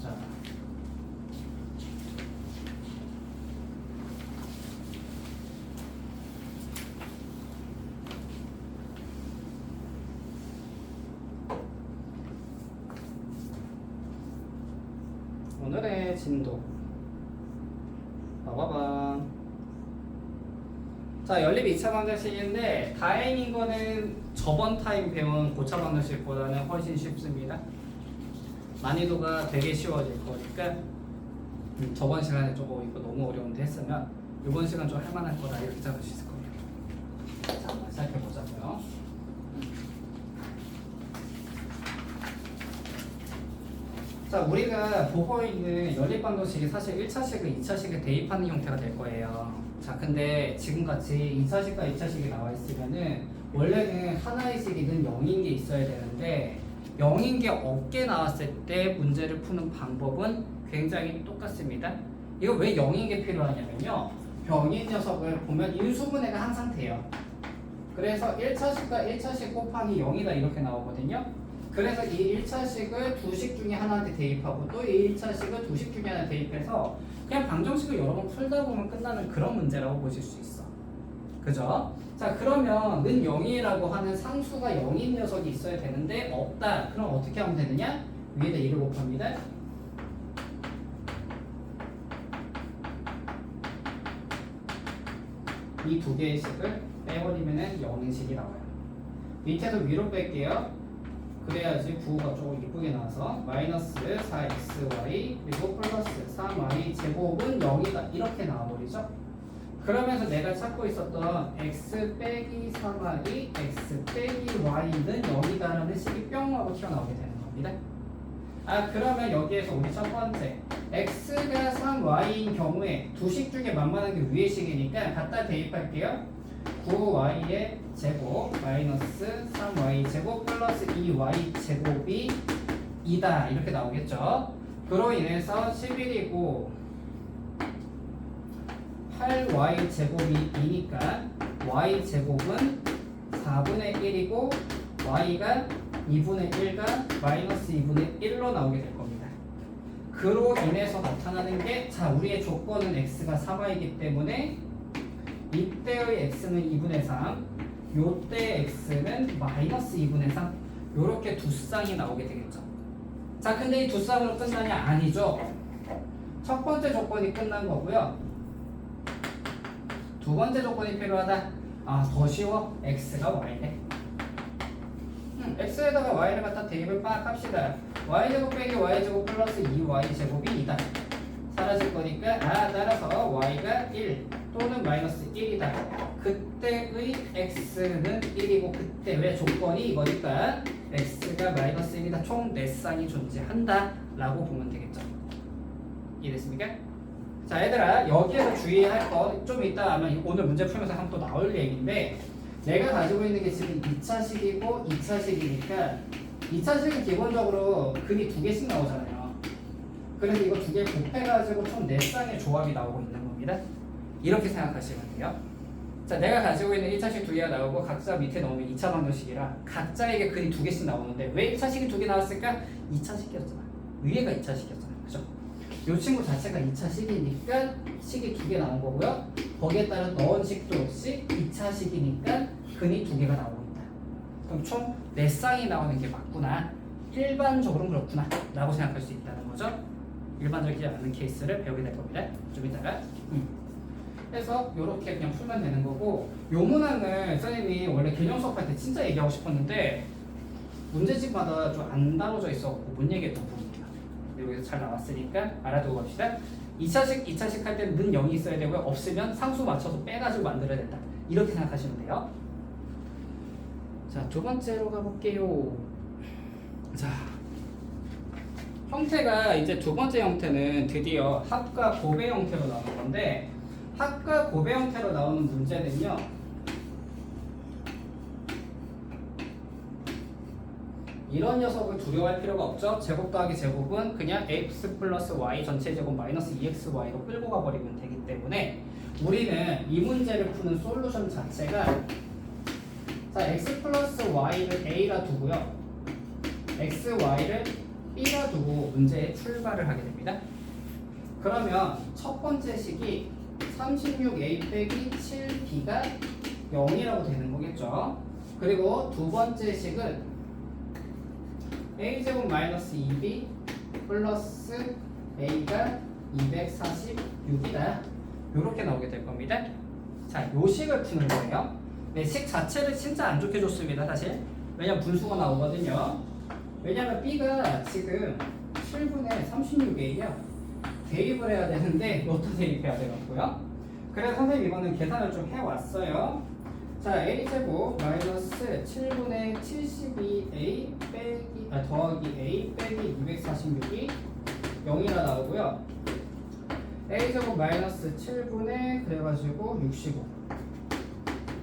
자, 오늘의 진도 봐봐봐. 자, 연립 2차 방정식인데 다행인 거는 저번 타임 배운 고차 방정식보다는 훨씬 쉽습니다. 난이도가 되게 쉬워질 거니까 저번 시간에 조금 이거 너무 어려운데 했으면 이번 시간 좀 할만할 거다 이렇게 잡을 수 있을 거예요. 자, 한번 시작해 보자고요. 자, 우리가 보고 있는 연립 방정식이 사실 1차식을 2차식에 대입하는 형태가 될 거예요. 자, 근데 지금같이 2차식과 2차식이 나와 있으면은 원래는 하나의 식이든 0인 게 있어야 되는데 0인 게 없게 나왔을 때 문제를 푸는 방법은 굉장히 똑같습니다. 이거 왜 0인 게 필요하냐면요, 병인 녀석을 보면 인수분해가 항상 돼요. 그래서 1차식과 1차식 곱하기 0이다 이렇게 나오거든요. 그래서 이 1차식을 두 식 중에 하나한테 대입하고 또 이 1차식을 두 식 중에 하나 대입해서 그냥 방정식을 여러 번 풀다 보면 끝나는 그런 문제라고 보실 수 있어. 그죠? 자, 그러면 는 0이라고 하는 상수가 0인 녀석이 있어야 되는데 없다. 그럼 어떻게 하면 되느냐? 위에다 1을 곱합니다. 이 두 개의 식을 빼버리면 0인 식이 나와요. 밑에도 위로 뺄게요. 그래야지 부호가 조금 이쁘게 나와서 마이너스 4xy 그리고 플러스 3y 제곱은 0이다 이렇게 나와버리죠. 그러면서 내가 찾고 있었던 x 빼기 3y x 빼기 y는 0이다라는 식이 뿅 하고 튀어나오게 되는 겁니다. 아, 그러면 여기에서 우리 첫 번째 x가 3y인 경우에 두 식 중에 만만한 게 위의 식이니까 갖다 대입할게요. 9y의 제곱 마이너스 3y 제곱 플러스 2y 제곱이 2다 이렇게 나오겠죠. 그로 인해서 11이고 8y 제곱이 2니까 y 제곱은 4분의 1이고 y가 2분의 1과 마이너스 2분의 1로 나오게 될 겁니다. 그로 인해서 나타나는 게, 자, 우리의 조건은 x가 3y이기 때문에 이때의 x는 2분의 3, 요때 x는 마이너스 2분의 3, 요렇게 두 쌍이 나오게 되겠죠. 자, 근데 이 두 쌍으로 끝나냐? 아니죠. 첫 번째 조건이 끝난 거고요. 두 번째 조건이 필요하다. 아, 더 쉬워. x가 y래. x에다가 y를 갖다 대입을 빡 합시다. y제곱 빼기 y제곱 플러스 2y제곱이 2다. 사라질 거니까, 아, 따라서 y가 1 또는 마이너스 1이다. 그때의 x는 1이고 그때 왜 조건이 이거니까 x가 마이너스 1이다. 총 4쌍이 존재한다 라고 보면 되겠죠. 이해됐습니까? 자, 얘들아, 여기에서 주의할 거 좀 이따 아마 오늘 문제 풀면서 한번 또 나올 얘기인데, 내가 가지고 있는 게 지금 2차식이고 2차식이니까 2차식은 기본적으로 근이 두 개씩 나오잖아요. 그래서 이거 두 개 곱해가지고 총 4쌍의 조합이 나오고 있는 겁니다. 이렇게 생각하시면 돼요. 자, 내가 가지고 있는 1차식 두 개가 나오고 각자 밑에 넣으면 2차 방정식이라 각자에게 근이 두 개씩 나오는데 왜 1차식이 두 개 나왔을까? 2차식이었잖아. 위에가 2차식이었잖아. 그죠? 이 친구 자체가 2차식이니까 식이 두 개 나온 거고요. 거기에 따른 넣은 식도 역시 2차식이니까 근이 두 개가 나오고 있다. 그럼 총 4쌍이 나오는 게 맞구나. 일반적으로는 그렇구나 라고 생각할 수 있다는 거죠. 일반적이지 않은 케이스를 배우게 될 겁니다. 좀 이따가. 그래서 이렇게 그냥 풀면 되는 거고, 요 문항을 선생님이 원래 개념 수업할 때 진짜 얘기하고 싶었는데 문제집마다 좀 안 다뤄져 있어갖고 못 얘기했던 부분이에요. 근데 여기서 잘 나왔으니까 알아두고 갑시다. 2차식 할 때는 는 0이 있어야 되고요. 없으면 상수 맞춰서 빼가지고 만들어야 된다. 이렇게 생각하시면 돼요. 자, 두 번째로 가볼게요. 자, 형태가 이제 두 번째 형태는 드디어 합과 곱의 형태로 나오는 건데, 합과 곱의 형태로 나오는 문제는요, 이런 녀석을 두려워할 필요가 없죠. 제곱 더하기 제곱은 그냥 x 플러스 y 전체 제곱 마이너스 2xy로 끌고 가버리면 되기 때문에 우리는 이 문제를 푸는 솔루션 자체가, 자, x 플러스 y를 a라 두고요, x, y를 B라 두고 문제에 출발을 하게 됩니다. 그러면 첫 번째 식이 36A 빼기 7B가 0이라고 되는 거겠죠. 그리고 두 번째 식은 A제곱 마이너스 2B 플러스 A가 246이다. 이렇게 나오게 될 겁니다. 자, 요 식을 푸는 거예요. 네, 식 자체를 진짜 안 좋게 줬습니다, 사실. 왜냐면 분수가 나오거든요. 왜냐면 B가 지금 7분의 36A야. 대입을 해야 되는데 로또 대입해야 되겠고요. 그래서 선생님 이거는 계산을 좀 해왔어요. 자, A제곱 마이너스 7분의 72A 빼기 더하기 A 빼기 246이 0이라 나오고요. A제곱 마이너스 7분의 그래가지고 65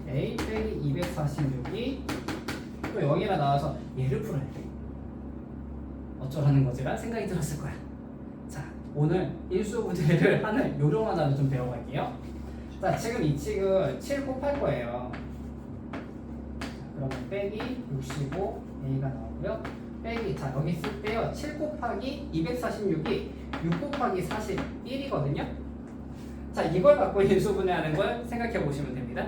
A 빼기 246이 또 0이라 나와서 얘를 풀어야 돼. 어쩌라는 거지라 생각이 들었을 거야. 자, 오늘 인수분해를 하는 요령 하나를 좀 배워갈게요. 자, 지금 이 칙을 7 곱할 거예요. 자, 그러면 빼기 65 A가 나오고요. 빼기, 자 여기 쓸 때요 7 곱하기 246이 6 곱하기 41이거든요. 자, 이걸 갖고 인수분해하는 걸 생각해 보시면 됩니다.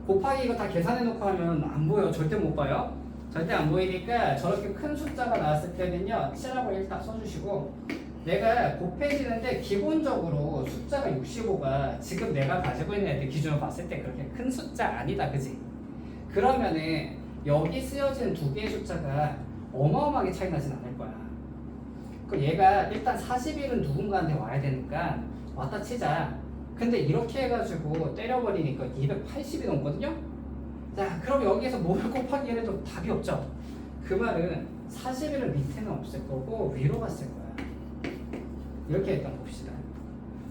곱하기 이거 다 계산해 놓고 하면 안 보여. 절대 못 봐요. 절대 안 보이니까 저렇게 큰 숫자가 나왔을 때는요 7하고 1 딱 써주시고, 내가 곱해지는데 기본적으로 숫자가 65가 지금 내가 가지고 있는 애들 기준으로 봤을 때 그렇게 큰 숫자 아니다, 그지? 그러면은 여기 쓰여진 두 개의 숫자가 어마어마하게 차이 나진 않을 거야. 그 얘가 일단 41은 누군가한테 와야 되니까 왔다 치자. 근데 이렇게 해가지고 때려버리니까 280이 넘거든요? 자, 그럼 여기에서 뭐를 곱하기 해도 답이 없죠? 그 말은 41은 밑에는 없을 거고 위로 갔을 거야. 이렇게 일단 봅시다.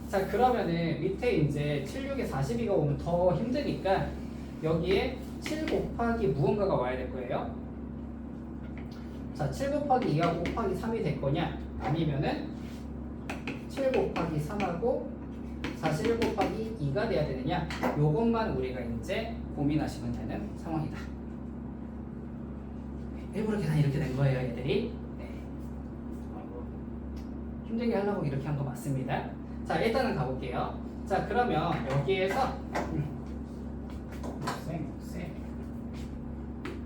자, 그러면은 밑에 이제 76에 42가 오면 더 힘드니까 여기에 7 곱하기 무언가가 와야 될 거예요. 자, 7 곱하기 2하고 곱하기 3이 될 거냐? 아니면은 7 곱하기 3하고 41 곱하기 2가 돼야 되느냐? 요것만 우리가 이제 고민하시면 되는 상황이다. 일부러 계산 이렇게 된 거예요, 얘들이. 네. 힘들게 하려고 이렇게 한 거 맞습니다. 자, 일단은 가볼게요. 자, 그러면 여기에서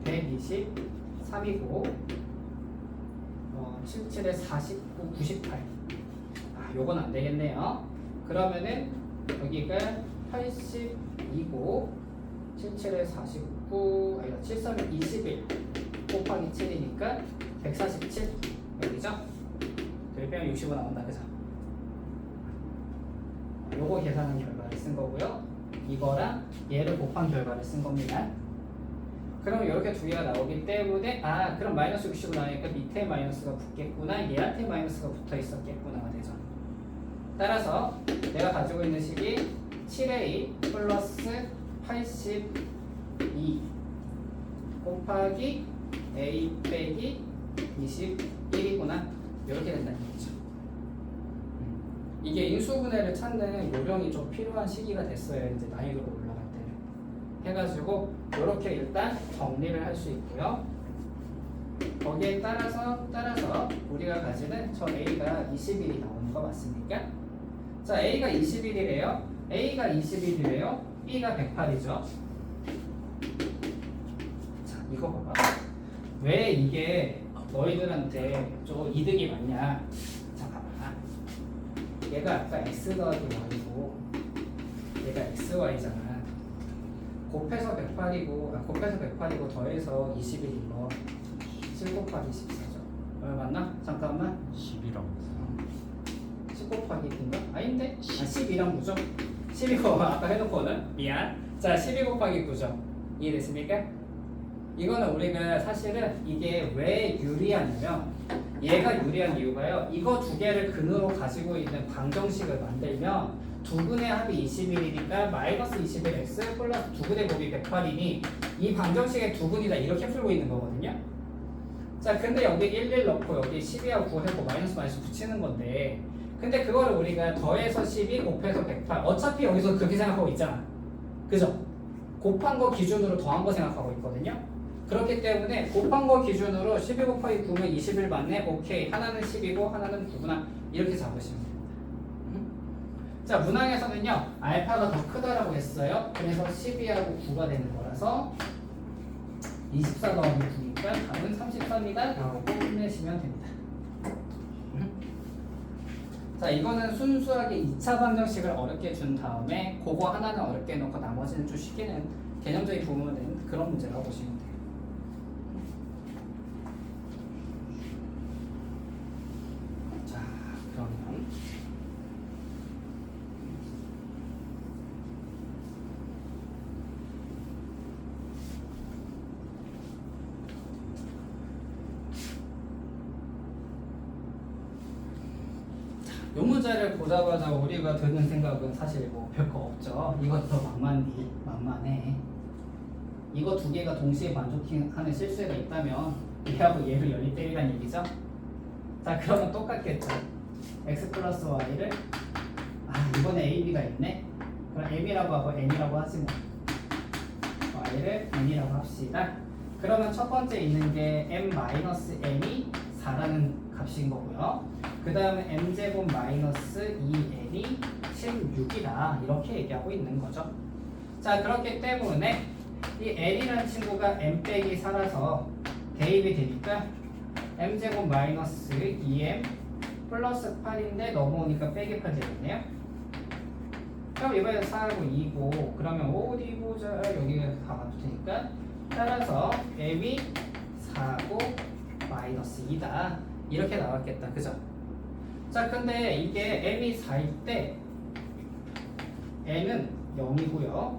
123이고 77에 49, 98. 아, 요건 안 되겠네요. 그러면은 여기가 82고 77에 49, 아니다, 73에 21 곱하기 7이니까 147 여기죠? 빼면 65 나온다, 그죠? 요거 계산한 결과를 쓴 거고요. 이거랑 얘를 곱한 결과를 쓴 겁니다. 그럼 이렇게 두 개가 나오기 때문에 그럼 마이너스 65 나오니까 밑에 마이너스가 붙겠구나, 얘한테 마이너스가 붙어 있었겠구나가 되죠. 따라서 내가 가지고 있는 식이 7A 플러스 82 곱하기 A 빼기 21이구나, 이렇게 된다는 거죠. 이게 인수분해를 찾는 요령이 좀 필요한 시기가 됐어요. 이제 난이도가 올라갈 때는 해가지고 이렇게 일단 정리를 할 수 있고요. 거기에 따라서 우리가 가지는 저 A가 21이 나오는 거 맞습니까? 자, A가 21이래요. A가 21이래요. B가 108이죠. 자, 이거 봐봐. 왜 이게 너희들한테 좀 이득이 많냐? 자, 봐봐. 얘가 아까 x 더하기 y고 얘가 xy잖아. 곱해서 108이고 더해서 21인 거 7 곱하기 14죠. 얼마 맞나? 잠깐만. 10이라고 10 곱하기 9인가? 아닌데? 12랑 9죠? 12고 아까 해놓고는 미안. 자, 12 곱하기 9죠. 이해됐습니까? 이거는 우리가 사실은 이게 왜 유리하냐면, 얘가 유리한 이유가요, 이거 두 개를 근으로 가지고 있는 방정식을 만들면 두근의 합이 21이니까 마이너스 21x 플러스 두근의 곱이 108이니 이 방정식의 두근이다, 이렇게 풀고 있는 거거든요. 자, 근데 여기 11 넣고 여기 12하고 9 해고 마이너스 붙이는 건데, 근데 그거를 우리가 더해서 12 곱해서 108, 어차피 여기서 그렇게 생각하고 있잖아, 그죠? 곱한 거 기준으로 더한 거 생각하고 있거든요. 그렇기 때문에 곱한 거 기준으로 12 곱하기 9면 21 맞네. 오케이. 하나는 10이고 하나는 9구나. 이렇게 잡으시면 됩니다. 자, 문항에서는요. 알파가 더 크다라고 했어요. 그래서 12하고 9가 되는 거라서 24 더하기 9니까 답은 34입니다. 라고 끝내시면 됩니다. 자, 이거는 순수하게 2차 방정식을 어렵게 준 다음에 그거 하나는 어렵게 해놓고 나머지는 좀 쉽게는 개념적인 부분은 그런 문제라고 보시면 돼요. 자, 그러면 이 문제를 보자마자 우리가 드는 생각은 사실 뭐 별거 없죠. 이것도 만만해. 이거 두 개가 동시에 만족하는 실수가 있다면 얘하고 얘를 연립 때리란 얘기죠. 자, 그러면 똑같겠죠. x 플러스 y를 이번에 a, b가 있네. 그럼 m이라고 하고 n이라고 하지 뭐. y를 n이라고 합시다. 그러면 첫 번째 있는 게 m-n이 4라는 값인 거고요. 그 다음에 m제곱 마이너스 2n이 16이다. 이렇게 얘기하고 있는 거죠. 자, 그렇기 때문에 이 n이라는 친구가 m 빼기 4라서 대입이 되니까 m제곱 마이너스 2m 플러스 8인데 넘어오니까 빼기 8 되겠네요. 그럼 이번에 4하고 2고 그러면 어디 보자. 여기가 다 맞추니까 따라서 m이 4고 마이너스 2다. 이렇게 나왔겠다. 그죠? 자, 근데 이게 m이 4일 때 n은 0이고요.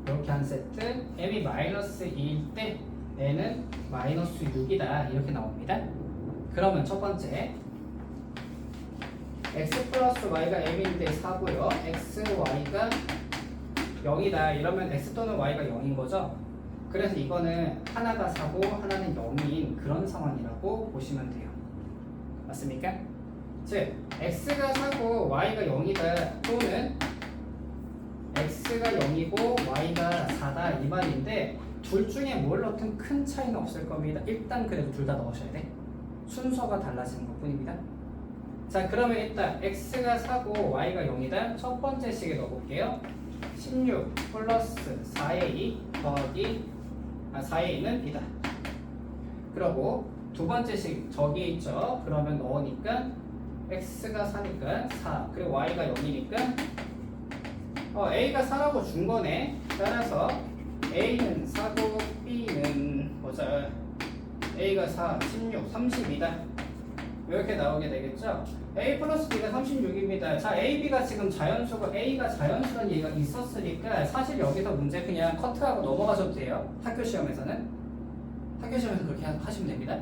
이렇게 한 세트. m이 마이너스 2일 때 n은 마이너스 6이다. 이렇게 나옵니다. 그러면 첫 번째 x 플러스 y가 m인데 4고요. x, y가 0이다. 이러면 x 또는 y가 0인 거죠. 그래서 이거는 하나가 4고 하나는 0인 그런 상황이라고 보시면 돼요. 맞습니까? 즉 x가 4고 y가 0이다 또는 x가 0이고 y가 4다 이 말인데 둘 중에 뭘 넣든 큰 차이는 없을 겁니다. 일단 그래도 둘 다 넣으셔야 돼. 순서가 달라지는 것 뿐입니다. 자, 그러면 일단 x가 4고 y가 0이다. 첫 번째 식에 넣어볼게요. 16 플러스 4a 더하기 4a는 b다. 그리고 두 번째 식 저기 있죠. 그러면 넣으니까 x가 4니까 4 그리고 y가 0이니까 a가 4라고 준 거네. 따라서 a는 4고 b는 보자. a가 4, 16, 30이다. 이렇게 나오게 되겠죠. a 플러스 b가 36입니다. 자, a, b가 지금 자연수고 a가 자연수라는 얘기가 있었으니까 사실 여기서 문제 그냥 커트하고 넘어가셔도 돼요. 학교 시험에서는 그렇게 하시면 됩니다.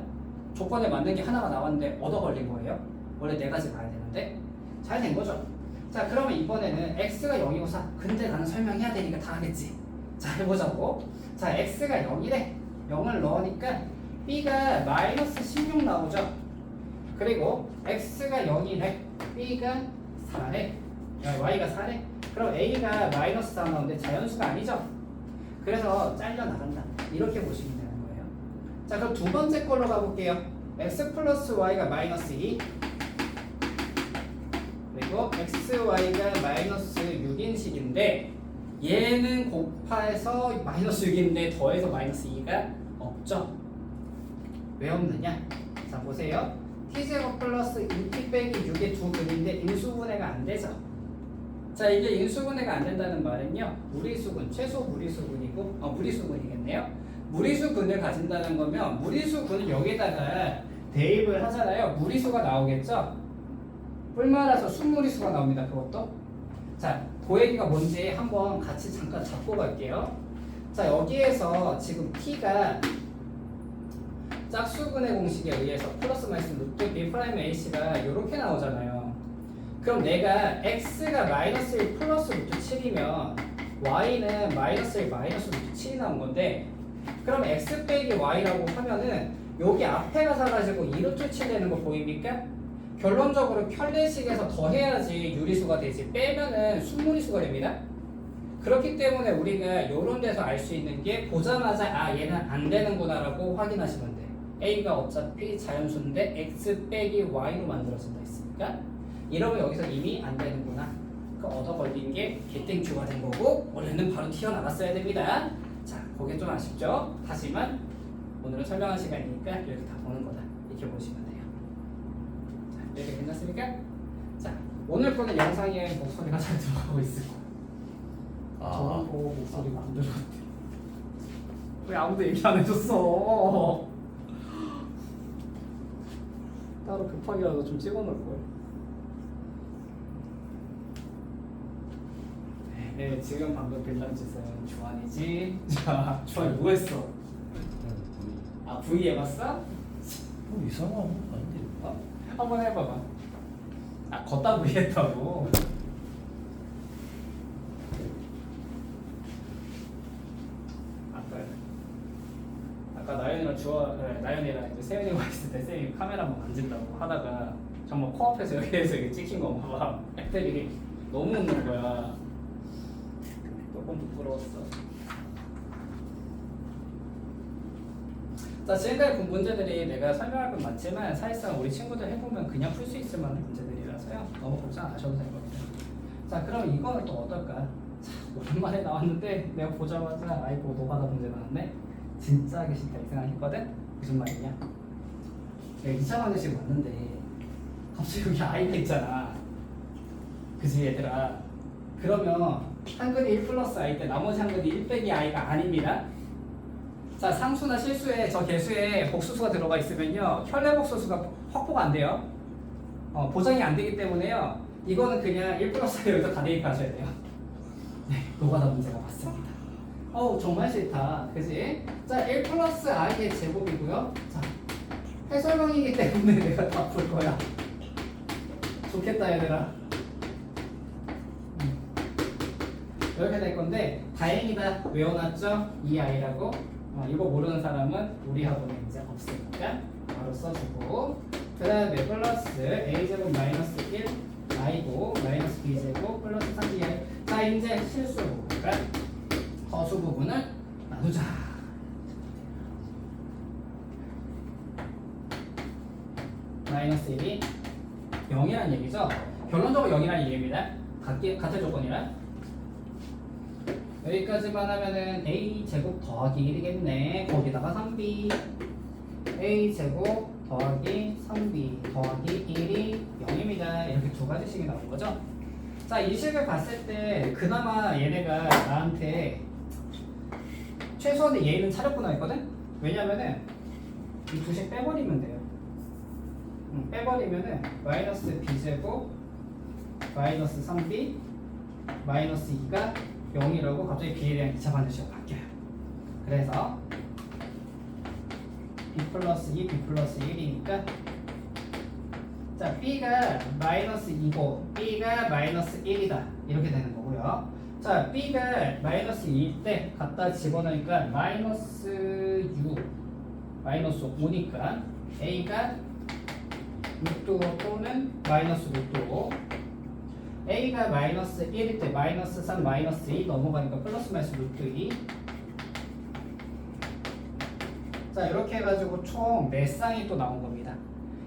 조건에 맞는 게 하나가 나왔는데 얻어 걸린 거예요. 원래 4가지 봐야 되는데 잘 된 거죠. 자, 그러면 이번에는 x가 0이고 4. 근데 나는 설명해야 되니까 다 하겠지. 자, 해보자고. 자, x가 0이래. 0을 넣으니까 b가 마이너스 16 나오죠. 그리고 x가 0이래. b가 4래. y가 4래. 그럼 a가 마이너스 4 나오는데 자연수가 아니죠. 그래서 잘려 나간다. 이렇게 보시면 되는 거예요. 자, 그럼 두 번째 걸로 가볼게요. x 플러스 y가 마이너스 2 그리고 xy가 마이너스 6인 식인데 얘는 곱해서 마이너스 6인데 더해서 마이너스 2가 없죠. 왜 없느냐? 자, 보세요. t제곱 플러스 2t 빼기 6의 두 근인데 인수분해가 안 되죠. 자, 이게 인수분해가 안 된다는 말은요. 무리수분, 최소 무리수분이고 무리수분이겠네요. 무리수분을 가진다는 거면 무리수분을 여기다가 대입을 하잖아요. 무리수가 나오겠죠. 뿔말아서 순무리수가 나옵니다. 그것도. 자, 더하기가 뭔지 한번 같이 잠깐 잡고 갈게요. 자, 여기에서 지금 t가 짝수분의 공식에 의해서 플러스 마이너스 루트 b 프라임 ac가 이렇게 나오잖아요. 그럼 내가 x가 마이너스 1 플러스 루트 7이면 y는 마이너스 1 마이너스 루트 7이 나온 건데 그럼 x 빼기 y라고 하면은 여기 앞에가 사가지고 2루트 7 되는 거 보입니까? 결론적으로 켤레식에서 더해야지 유리수가 되지 빼면은 순무리수가 됩니다. 그렇기 때문에 우리가 이런 데서 알 수 있는 게 보자마자 아 얘는 안 되는구나라고 확인하시면 돼. A가 어차피 자연수인데 X 빼기 Y로 만들어진다 했으니까 이러면 여기서 이미 안 되는구나. 그 얻어 걸린 게 개땡큐가 된 거고 원래는 바로 튀어나갔어야 됩니다. 자, 그게 좀 아쉽죠? 하지만 오늘은 설명할 시간이니까 이렇게 다 보는 거다. 이렇게 보시면 돼요. 자, 이렇게 괜찮습니까? 자, 오늘 거는 영상에 목소리가 잘 들어가고 있을 거예요. 저런 거 목소리가 안 들어갔대. 왜 아무도 얘기 안 해줬어? 따로 급하게라도 좀 찍어놓을 거예요. 네, 지금 방금 빌런 짓은 주환이지. 자, 주환이 뭐 했어? 아, V 해봤어? 뭐 이상한 거 아닌데. 어? 한번 해봐봐. 아, 걷다 V 했다고. 아까 나연이랑 이제 세연이가 있을 때 세연이 카메라 한번 만진다고 하다가 정말 코앞에서 여기에서 이게 찍힌 건가 봐. 애들이 너무 웃는 거야. 조금 부끄러웠어. 자, 지금까지 본 문제들이 내가 설명할 건 맞지만 사실상 우리 친구들 해보면 그냥 풀 수 있을 만한 문제들이라서요. 너무 걱정 안 하셔도 될 겁니다. 자, 그럼 이거는 또 어떨까? 자, 오랜만에 나왔는데 내가 보자마자 아이고 노가다 문제 나왔네. 진짜 하기 싫다 이 생각했거든? 무슨 말이냐? 내가 2차 방정식 왔는데 갑자기 여기 i가 있잖아. 그지 얘들아? 그러면 한근이 1 플러스 i 때 나머지 한근이 1 빼기 i가 아닙니다. 자, 상수나 실수에 저 개수에 복수수가 들어가 있으면요 현례 복수수가 확보가 안 돼요. 보장이 안 되기 때문에요 이거는 그냥 1 플러스 i 여기서 다 대입하셔야 돼요. 네, 노가다 문제가 맞습니다. 어우 정말 싫다 그지? 자, 1 플러스 i의 제곱이고요. 자, 해설방이기 때문에 내가 다 풀 거야. 좋겠다 얘들아. 이렇게 될 건데 다행이다 외워놨죠? 이 i라고. 이거 모르는 사람은 우리하고는 이제 없으니까 바로 써주고 그 다음에 플러스 a제곱 마이너스 1 i고 마이너스 b제곱 플러스 3bi. 자, 이제 실수 부분과 허수 부분을 나누자. 마이너스 1이 0이라는 얘기죠. 결론적으로 0이라는 얘기입니다. 같은 조건이라 여기까지만 하면은 a제곱 더하기 1이겠네. 거기다가 3b a제곱 더하기 3b 더하기 1이 0입니다. 이렇게 두 가지씩이 나온 거죠. 자, 이 식을 봤을 때 그나마 얘네가 나한테 최소한의 예의는 차렸구나 했거든? 왜냐면은 이 두 식 빼버리면 돼요. 빼버리면은 마이너스 b제곱 마이너스 3b 마이너스 2가 0이라고 갑자기 b에 대한 2차 반대식으로 바뀌어요. 그래서 b 플러스 2 b 플러스 1이니까 자, b가 마이너스 2고 b가 마이너스 1이다 이렇게 되는 거고요. 자, b가 마이너스 2일 때 갖다 집어넣으니까 마이너스 6 마이너스 5니까 a가 루트 5 또는 마이너스 루트 5 a가 마이너스 1일 때 마이너스 3 마이너스 2 넘어가니까 플러스 마이너스 루트 2. 자, 이렇게 해가지고 총 4쌍이 또 나온 겁니다.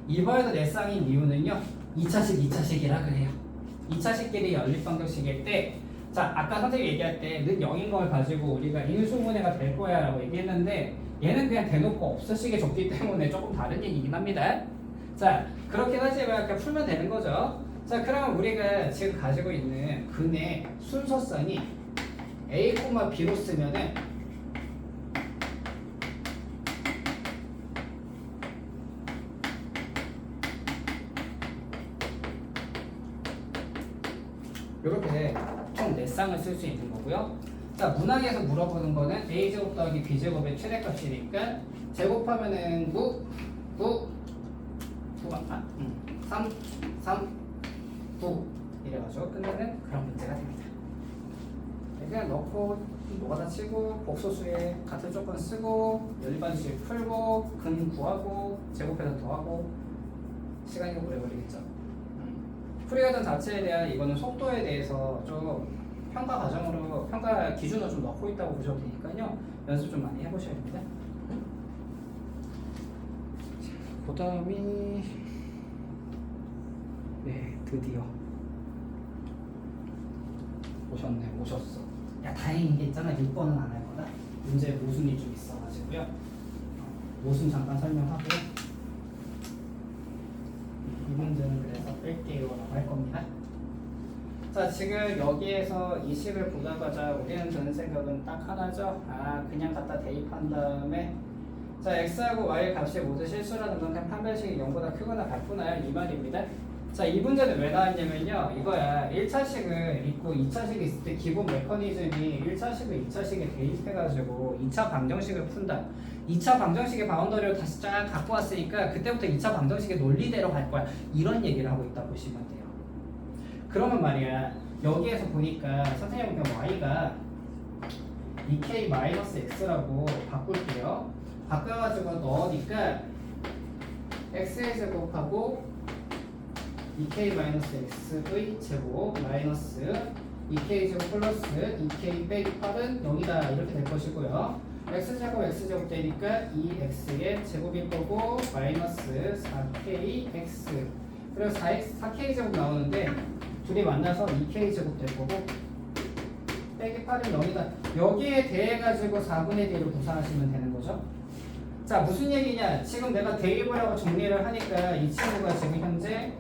이번에도 4쌍인 이유는요 2차식이라 그래요. 2차식끼리 연립방정식일 때 자, 아까 선생님이 얘기할 때 는 0인 걸 가지고 우리가 인수분해가 될 거야 라고 얘기했는데 얘는 그냥 대놓고 없으시게 줬기 때문에 조금 다른 얘기긴 합니다. 자, 그렇긴 하지만 그냥 풀면 되는 거죠. 자, 그러면 우리가 지금 가지고 있는 근의 순서쌍이 a, b로 쓰면은 이렇게 총 4쌍을 쓸 수 있는 거고요. 자, 문항에서 물어보는 거는 a제곱 더하기 b제곱의 최대값이니까 제곱하면은 9 맞나? 3 9 이래가지고 끝내는 그런 문제가 됩니다. 그냥 넣고 노가다 치고 복소수에 같은 조건 쓰고 연립반식 풀고 근 구하고 제곱해서 더하고 시간이 오래 걸리겠죠. 프리가전 자체에 대한 이거는 속도에 대해서 좀 평가 과정으로 평가 기준으로 좀 넣고 있다고 보셔도 되니까요. 연습 좀 많이 해보셔야 됩니다. 그 다음이 네 드디어 오셨어. 야 다행인 게 있잖아. 6번은 안 할 거다. 문제 모순이 좀 있어가지고요. 모순 잠깐 설명하고 이 문제는 그래서 뺄게요라고 할 겁니다. 자 지금 여기에서 이 식을 보자마자 우리는 드는 생각은 딱 하나죠. 그냥 갖다 대입한 다음에 자 x하고 y 값이 모두 실수라는 건 그냥 판별식이 0보다 크거나 같구나 이 말입니다. 자 이 문제는 왜 나왔냐면요 이거야. 1차식을 있고 2차식이 있을 때 기본 메커니즘이 1차식을 2차식에 대입해가지고 2차 방정식을 푼다. 2차 방정식의 바운더리를 다시 쫙 갖고 왔으니까 그때부터 2차 방정식의 논리대로 갈 거야. 이런 얘기를 하고 있다 보시면 돼요. 그러면 말이야 여기에서 보니까 선생님은 그냥 y가 2k-x라고 바꿀게요. 바꿔가지고 넣으니까 x의 제곱하고 2k-x의 제곱 마이너스 2k 제곱 플러스 2k 빼기 8은 0이다 이렇게 될 것이고요. x제곱 x제곱 되니까 2x의 제곱일 거고 마이너스 4kx 그리고 4k 제곱 나오는데 둘이 만나서 2k 제곱 될 거고 빼기 8은 0이다. 여기에 대해 가지고 4분의 D를 구사하시면 되는 거죠. 자 무슨 얘기냐 지금 내가 대입을 하고 정리를 하니까 이 친구가 지금 현재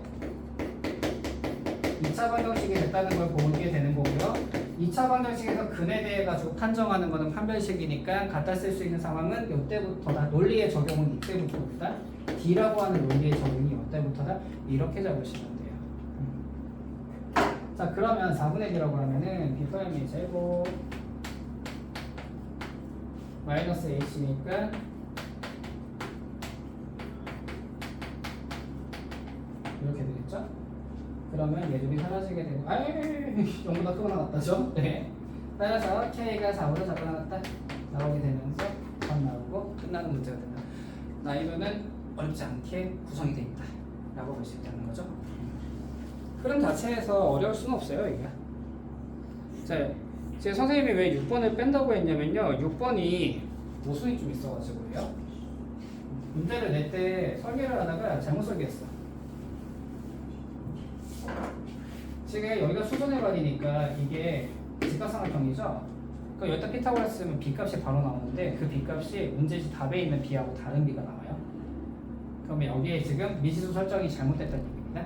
2차 방정식이 됐다는 걸 보게 되는 거고요. 2차 방정식에서 근에 대해 가지고 판정하는 거는 판별식이니까 갖다 쓸 수 있는 상황은 이때부터다. 논리의 적용은 이때부터다. D라고 하는 논리의 적용이 이때부터다. 이렇게 잡으시면 돼요. 자 그러면 4분의 D라고 하면은 B' 제곱 마이너스 H니까 이렇게 되겠죠? 그러면 얘들이 사라지게 되고 0보다 크거나 같다죠? 네. 따라서 K가 4보다 작거나 같다 나오게 되면서 답 나오고 끝나는 문제가 된다. 나이면은 어렵지 않게 구성이 되어 있다 라고 볼 수 있다는 거죠. 흐름 자체에서 어려울 수는 없어요 이게. 자, 지금 선생님이 왜 6번을 뺀다고 했냐면요 6번이 모순이 좀 있어가지고요. 문제를 낼 때 설계를 하다가 잘못 설계했어. 지금 여기가 수선해버리니까 이게 직각삼각형이죠. 그러니까 여기다 피타고라스 쓰면 B값이 바로 나오는데 그 B값이 문제지 답에 있는 B하고 다른 B가 나와요. 그러면 여기에 지금 미지수 설정이 잘못됐다는 얘기입니다.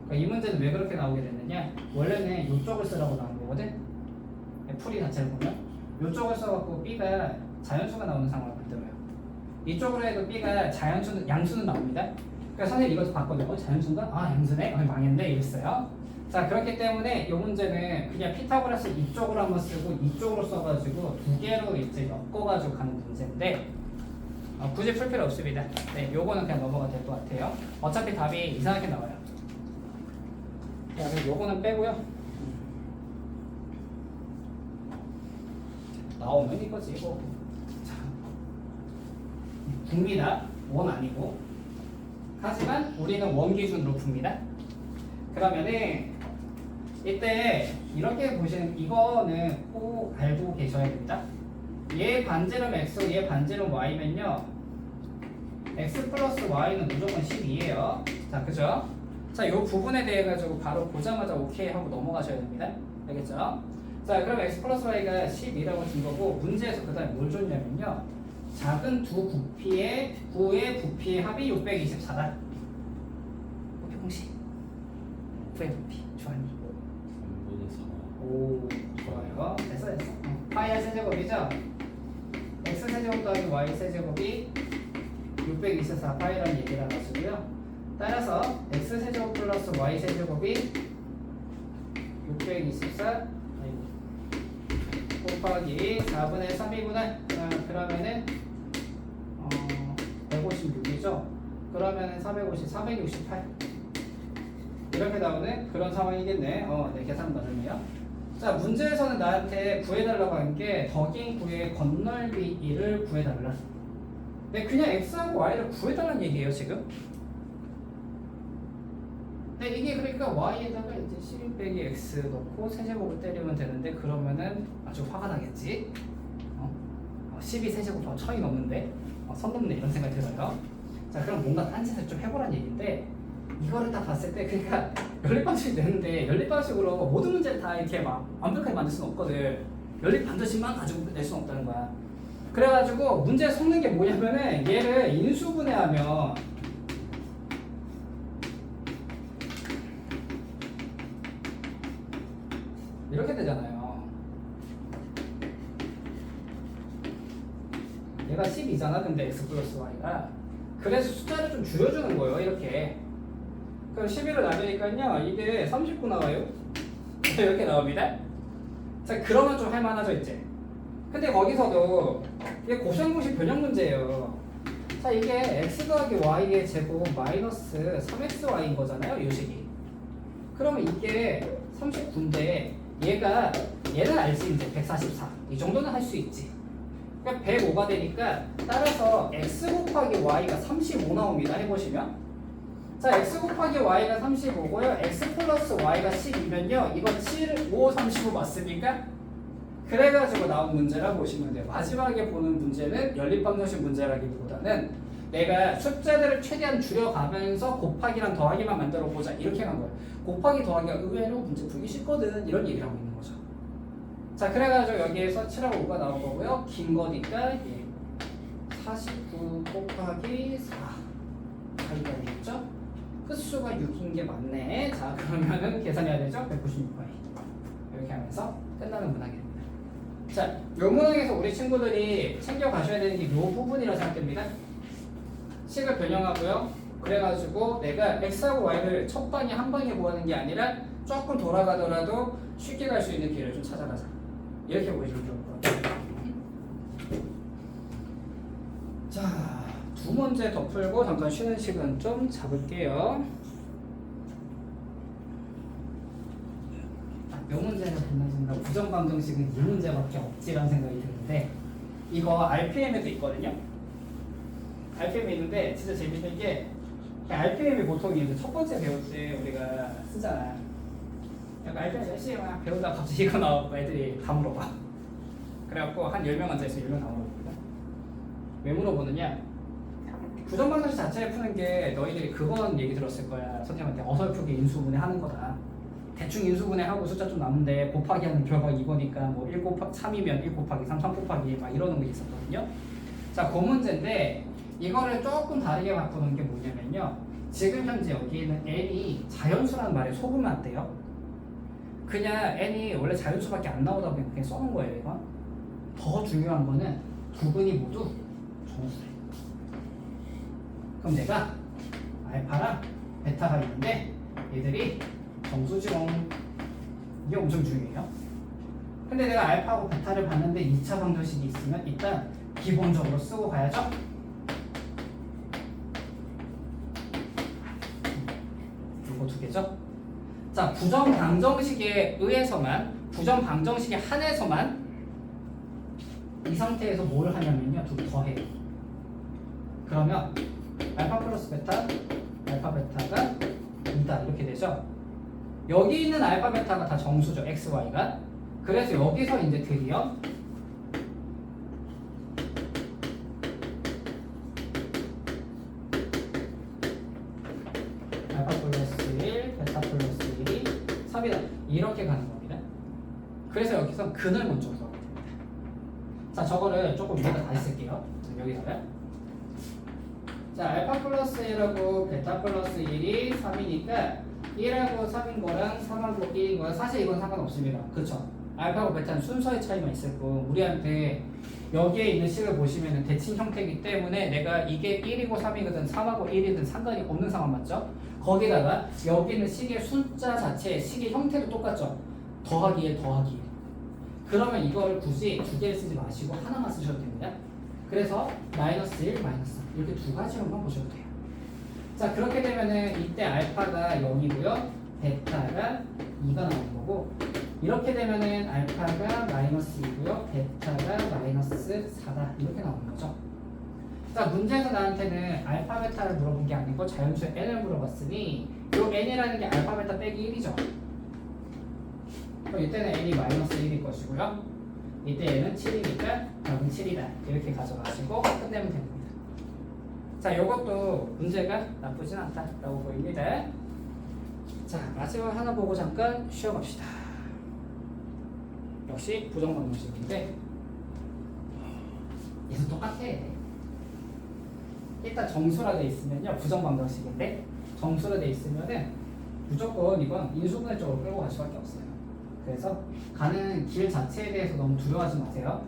그러니까 이 문제는 왜 그렇게 나오게 됐느냐 원래는 이쪽을 쓰라고 나온 거거든. 풀이 자체를 보면 이쪽을 써갖고 B가 자연수가 나오는 상황을 만들어요. 이쪽으로 해도 B가 양수는 나옵니다. 그러니까 선생님 이것도 봤거든요. 자연수인가? 양수네? 망했네 이랬어요. 자 그렇기 때문에 이 문제는 그냥 피타고라스 이쪽으로 한번 쓰고 이쪽으로 써가지고 두 개로 이제 엮어가지고 가는 문제인데 굳이 풀 필요 없습니다. 네, 요거는 그냥 넘어가 될 것 같아요. 어차피 답이 이상하게 나와요. 자, 그럼 요거는 빼고요. 나오면 이거지 이거. 자, 풉니다. 원 아니고. 하지만 우리는 원 기준으로 풉니다. 그러면은 이때 이렇게 보시는 이거는 꼭 알고 계셔야 됩니다. 얘 반지름 x, 얘 반지름 y면요 x 플러스 y는 무조건 12예요. 자 그죠? 자 요 부분에 대해 가지고 바로 보자마자 오케이 하고 넘어가셔야 됩니다. 알겠죠? 자 그럼 x 플러스 y가 12라고 준 거고 문제에서 그 다음에 뭘 줬냐면요 작은 두 부피의 부피의 합이 624다. 부피 공식 부의 부피 좋아하니? 오 좋아요. 됐어. 파이 세제곱이죠? x 세제곱 더하기 y 세제곱이 624 파이라는 얘기를 하시고요. 따라서 x 세제곱 플러스 y 세제곱이 624 곱하기 4분의 3이구나. 그러면은 156이죠. 그러면은 468 이렇게 나오는 그런 상황이겠네. 네, 계산 맞았네요. 자, 문제에서는 나한테 구해달라고 한 게 덕인 구의 건널비 1을 구해달라. 근데 그냥 x하고 y를 구해달라는 얘기예요 지금. 네, 이게 그러니까 y에다가 이제 12 빼기 x 넣고 세제곱을 때리면 되는데 그러면은 아주 화가 나겠지. 12 세제곱 천이 넘는데 선 넘네 이런 생각이 들어요. 자, 그럼 뭔가 딴짓을 좀 해보란 얘기인데 이거를 딱 봤을 때 그러니까 연립방식이 되는데 연립방식으로 모든 문제를 다 이렇게 막 완벽하게 만들 수는 없거든. 연립 반드시만 가지고 낼 수는 없다는 거야. 그래가지고 문제 섞는 게 뭐냐면은 얘를 인수분해하면 이렇게 되잖아요. 얘가 12잖아. 근데 x 플러스 y가 그래서 숫자를 좀 줄여주는 거예요. 이렇게. 그럼 11을 나누니까요. 이게 39 나와요. 이렇게 나옵니다. 자, 그러면 좀 할만하죠 이제. 근데 거기서도 이게 고시행공식 변형 문제예요. 자, 이게 x 더하기 y의 제곱 마이너스 3xy인 거잖아요. 이 식이. 그러면 이게 39인데 얘는 알지 이제 144. 이 정도는 할 수 있지. 그러니까 105가 되니까 따라서 x 곱하기 y가 35 나옵니다. 해보시면. 자, x 곱하기 y가 35고요. x 플러스 y가 12면요. 이거 7, 5, 35 맞습니까? 그래가지고 나온 문제라 보시면 돼요. 마지막에 보는 문제는 연립방정식 문제라기보다는 내가 숫자들을 최대한 줄여가면서 곱하기랑 더하기만 만들어 보자 이렇게 간 거예요. 곱하기 더하기가 의외로 문제 풀기 쉽거든 이런 얘기를 하고 있는 거죠. 자, 그래가지고 여기에서 7하고 5가 나올 거고요. 긴 거니까 49 곱하기 4 가위가 되겠죠? 끝수가 6인 게 맞네. 자, 그러면은 계산해야 되죠? 196y 이렇게 하면서 끝나는 문항이 됩니다. 자, 요 문항에서 우리 친구들이 챙겨 가셔야 되는 게 요 부분이라 생각됩니다. 식을 변형하고요. 그래가지고 내가 x하고 y를 첫 방에 한 방에 구하는 게 아니라 조금 돌아가더라도 쉽게 갈 수 있는 길을 좀 찾아가자. 이렇게 보여주면 좋을 것 같아요. 자, 두 문제 더 풀고 잠깐 쉬는 시간 좀 잡을게요. 요 문제를 보는 순간 부정방정식은 이 문제밖에 없지라는 생각이 드는데 이거 RPM에도 있거든요. RPM이 있는데 진짜 재밌는 게 RPM이 보통 이제 첫 번째 배울 때 우리가 쓰잖아. 약간 RPM 몇 시에 막 배우다가 갑자기 이거 나오고 애들이 다 물어봐. 그래갖고 한 10명 앉아있어 10명 다 물어보거든. 왜 물어보느냐? 부정방정식 자체를 푸는 게 너희들이 그건 얘기 들었을 거야. 선생님한테 어설프게 인수분해 하는 거다. 대충 인수분해하고 숫자 좀 남는데 곱하기 하는 결과가 이거니까 뭐 1 곱하기 3이면 1 곱하기 3, 3 곱하기 막 이러는 게 있었거든요. 자, 그 문제인데 이거를 조금 다르게 바꾸는 게 뭐냐면요. 지금 현재 여기에는 n이 자연수라는 말에 속으면 안 돼요. 그냥 n이 원래 자연수밖에 안 나오다 보니 그냥 써놓은 거예요. 이거. 더 중요한 거는 두 분이 모두 정수예요. 그럼 내가 알파랑 베타가 있는데 얘들이 정수지롱. 이게 엄청 중요해요. 근데 내가 알파하고 베타를 봤는데 2차 방정식이 있으면 일단 기본적으로 쓰고 가야죠. 이거 두 개죠. 자, 부정방정식에 의해서만 부정방정식에 한해서만 이 상태에서 뭘 하냐면요. 둘 더 해요. 그러면 알파 플러스 베타, 알파 베타가 2다 이렇게 되죠. 여기 있는 알파 베타가 다 정수죠. x, y가. 그래서 여기서 이제 드디어 알파 플러스 1, 베타 플러스 1이 3이다. 이렇게 가는 겁니다. 그래서 여기서 근을 먼저 구하게 됩니다. 자, 저거를 조금 위에다 다시 쓸게요. 여기다가 자, 알파 플러스 1하고 베타 플러스 1이 3이니까 1하고 3인 거랑 3하고 1인 거랑 사실 이건 상관없습니다. 그쵸? 알파하고 베타는 순서의 차이만 있을 뿐 우리한테 여기에 있는 식을 보시면 대칭 형태이기 때문에 내가 이게 1이고 3이거든 3하고 1이든 상관이 없는 상황 맞죠? 거기다가 여기 있는 식의 숫자 자체, 식의 형태도 똑같죠? 더하기 1, 더하기 1. 그러면 이걸 굳이 두 개를 쓰지 마시고 하나만 쓰셔도 됩니다. 그래서 마이너스 1, 마이너스 3 이렇게 두 가지로만 보셔도 돼요. 자, 그렇게 되면은 이때 알파가 0이고요 베타가 2가 나오는 거고 이렇게 되면은 알파가 마이너스 2고요 베타가 마이너스 4다 이렇게 나오는 거죠. 자, 문제에서 나한테는 알파 베타를 물어본 게 아니고 자연수의 n을 물어봤으니 요 n이라는 게 알파 베타 빼기 1이죠. 그럼 이때는 n이 마이너스 1일 것이고요. 이때 n은 7이니까 답은 7이다. 이렇게 가져가시고 끝내면 됩니다. 자, 요것도 문제가 나쁘진 않다라고 보입니다. 자, 마지막 하나 보고 잠깐 쉬어갑시다. 역시 부정방정식인데 얘도 똑같아. 일단 정수라 돼 있으면요, 부정방정식인데 정수로 돼 있으면은 무조건 이건 인수분해 쪽으로 끌고 갈 수밖에 없어요. 그래서 가는 길 자체에 대해서 너무 두려워하지 마세요.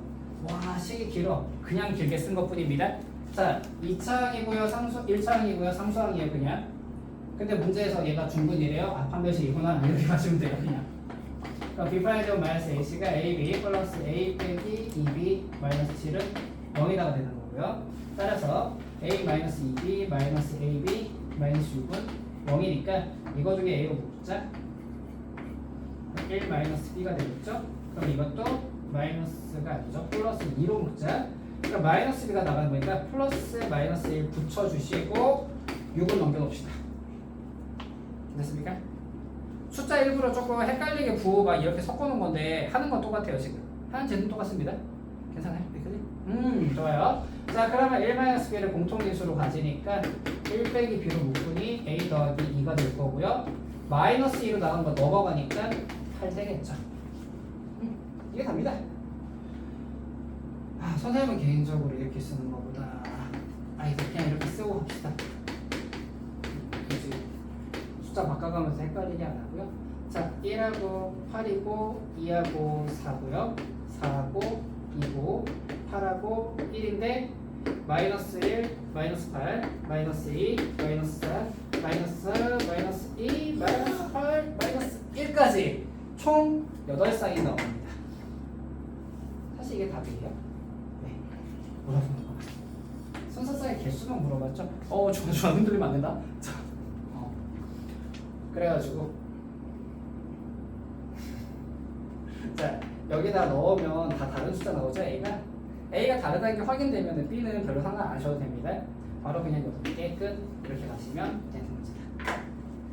와, 식이 길어. 그냥 길게 쓴 것뿐입니다. 자, 2차항이고요, 1차항이고요, 상수항이에요, 그냥. 근데 문제에서 얘가 중분이래요. 아, 판별식이구나. 이렇게 가시면 돼요, 그냥. 그럼 b 제곱 마이너스 ac가 ab 플러스 a 빼기 2b 마이너스 7은 0이라고 되는 거고요. 따라서 a 마이너스 2b 마이너스 ab 마이너스 6은 0이니까 이거 중에 a로 묶자. 1 마이너스 b가 되겠죠? 그럼 이것도 마이너스가 아니죠. 플러스 2로 묶자. 그러니까 마이너스 b가 나가는 거니까 플러스 마이너스 1 붙여주시고 6을 넘겨놓읍시다. 됐습니까? 숫자 일부러 조금 헷갈리게 부호 막 이렇게 섞어놓은 건데 하는 건 똑같아요. 지금 하는 제는 똑같습니다. 괜찮아요? 여기까지? 좋아요. 자, 그러면 1-b를 공통인수로 가지니까 1 빼기 b로 묶으니 a 더하기 2가 될 거고요. 마이너스 2로 나간 거 넘어가니까 8 되겠죠. 이게 답니다. 아, 선생님은 개인적으로 이렇게 쓰는 것보다 그냥 이렇게 쓰고 갑시다. 그치? 숫자 바꿔가면서 헷갈리게 안 하고요. 자, 1하고 8이고 2하고 4고요. 4하고 2고 8하고 1인데 마이너스 1, 마이너스 8, 마이너스 2, 마이너스 4, 마이너스 마이너스 2, 마이너스 8, 마이너스 1까지 총 8쌍이 나옵니다. 사실 이게 답이에요? 네. 물어보는 거. 순서상의 개수만 물어봤죠? 중간 흔들리면 안 된다? 자, 그래가지고 자, 여기다 넣으면 다 다른 숫자 나오죠? A가 다르다는 게 확인되면 B는 별로 상관 안 하셔도 됩니다. 바로 그냥 여기 끝 이렇게 가시면 되는 문제다.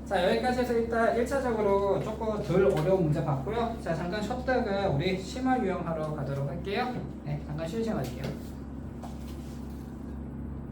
자, 여기까지 해서 일단 1차적으로 조금 덜 어려운 문제 봤고요. 자, 잠깐 쉬었다가 우리 심화 유형하러 가도록 할게요. 네, 잠깐 쉬는 시간 가질게요.